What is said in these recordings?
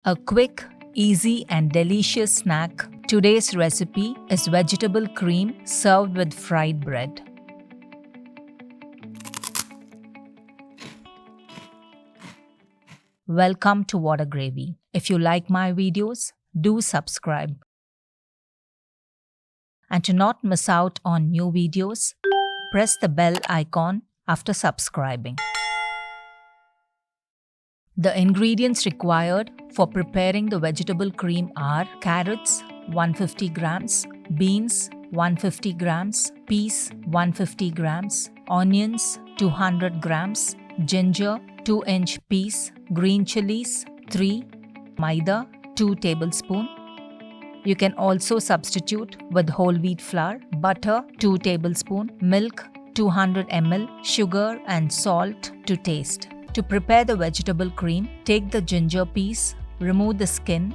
A quick, easy and delicious snack. Today's recipe is vegetable cream served with fried bread. Welcome to Whada Gravy. If you like my videos, do subscribe. And to not miss out on new videos, press the bell icon after subscribing. The ingredients required for preparing the vegetable cream are carrots 150 grams, beans 150 grams, peas 150 grams, onions 200 grams, ginger 2-inch piece, green chilies 3, maida 2 tablespoons. You can also substitute with whole wheat flour, butter 2 tablespoons, milk 200 ml, sugar and salt to taste. To prepare the vegetable cream, take the ginger piece, remove the skin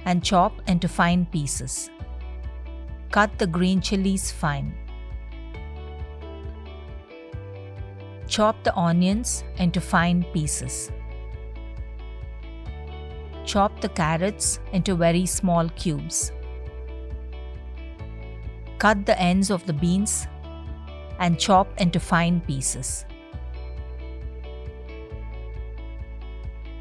and chop into fine pieces. Cut the green chilies fine. Chop the onions into fine pieces. Chop the carrots into very small cubes. Cut the ends of the beans and chop into fine pieces.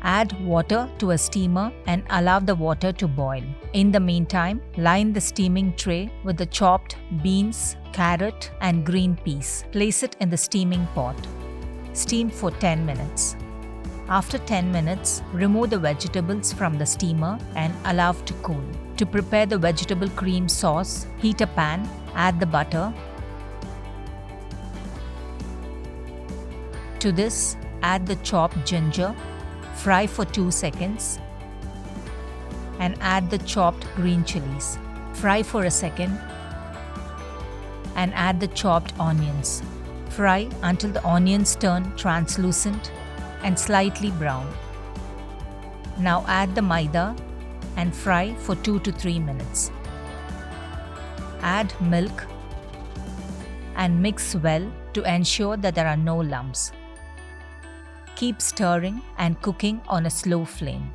Add water to a steamer and allow the water to boil. In the meantime, line the steaming tray with the chopped beans, carrot and green peas. Place it in the steaming pot. Steam for 10 minutes. After 10 minutes, remove the vegetables from the steamer and allow to cool. To prepare the vegetable cream sauce, heat a pan, add the butter. To this, add the chopped ginger. Fry for 2 seconds and add the chopped green chilies. Fry for a second and add the chopped onions. Fry until the onions turn translucent and slightly brown. Now add the maida and fry for 2 to 3 minutes. Add milk and mix well to ensure that there are no lumps. Keep stirring and cooking on a slow flame.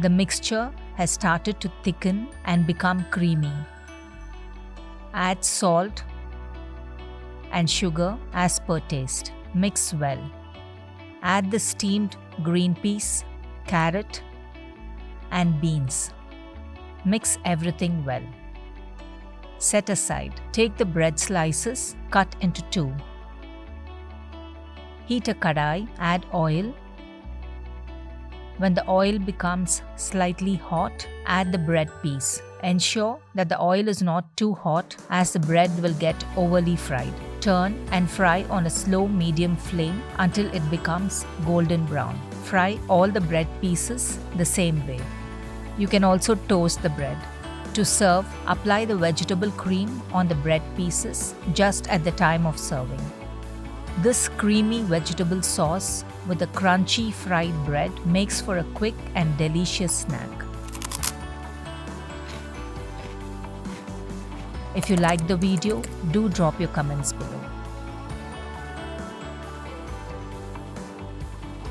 The mixture has started to thicken and become creamy. Add salt and sugar as per taste. Mix well. Add the steamed green peas, carrot and beans. Mix everything well. Set aside. Take the bread slices, cut into 2. Heat a kadai, add oil. When the oil becomes slightly hot, add the bread piece. Ensure that the oil is not too hot as the bread will get overly fried. Turn and fry on a slow medium flame until it becomes golden brown. Fry all the bread pieces the same way. You can also toast the bread. To serve, apply the vegetable cream on the bread pieces just at the time of serving. This creamy vegetable sauce with the crunchy fried bread makes for a quick and delicious snack. If you liked the video, do drop your comments below.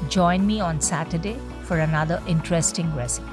Join me on Saturday for another interesting recipe.